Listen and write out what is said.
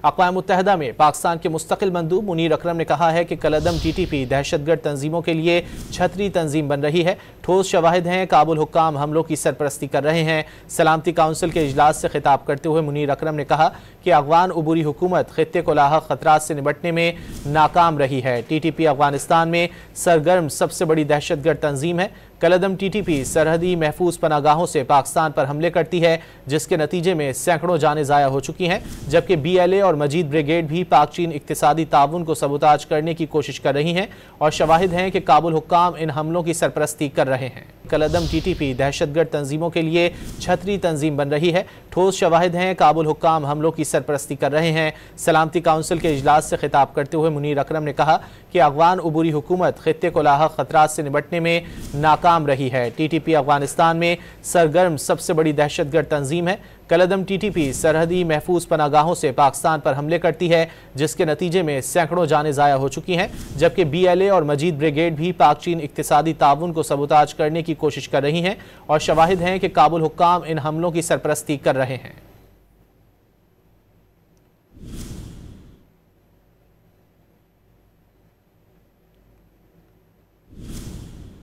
अक़वाम मुत्तहिदा में पाकिस्तान के मुस्तकिल मंदूब मुनीर अकरम ने कहा है कि कलअदम TTP दहशतगर्द तंजीमों के लिए छतरी तंजीम बन रही है। ठोस शवाहिद हैं, काबुल हुक्काम हमलों की सरपरस्ती कर रहे हैं। सलामती काउंसिल के इजलास से खिताब करते हुए मुनीर अकरम ने कहा कि अफगान उबूरी हुकूमत खित्ते को लाहक खतरात से निपटने में नाकाम रही है। TTP अफगानिस्तान में सरगर्म सबसे बड़ी दहशतगर्द तंजीम है। कलअदम TTP सरहदी महफूज पनागाहों से पाकिस्तान पर हमले करती है, जिसके नतीजे में सैकड़ों जानें ज़ाया हो चुकी हैं, जबकि BLA और मजीद ब्रिगेड भी पाक चीन इक्तिसादी ताउन को सबूताज करने की कोशिश कर रही हैं और शवाहिद हैं कि काबुल हुक्काम इन हमलों की सरपरस्ती कर रहे हैं। कलअदम TTP दहशतगर्द तंजीमों के लिए छतरी तंजीम बन रही है। ठोस शवाहिद हैं, काबुल हुक्काम हमलों की सरपरस्ती कर रहे हैं। सलामती काउंसिल के इजलास से खिताब करते हुए मुनीर अकरम ने कहा कि अफगान उबूरी हुकूमत खित्ते को लाहक खतरात से निपटने में नाकाम रही है। TTP अफगानिस्तान में सरगर्म सबसे बड़ी दहशतगर्द तंजीम है। कलअदम TTP सरहदी महफूज पनागाहों से पाकिस्तान पर हमले करती है, जिसके नतीजे में सैकड़ों जानें ज़ाया हो चुकी हैं, जबकि BLA और मजीद ब्रिगेड भी पाक चीन इक्तिसादी ताउन को सबूताज करने की कोशिश कर रही हैं और शवाहिद हैं कि काबुल हुक्काम इन हमलों की सरपरस्ती कर रहे हैं।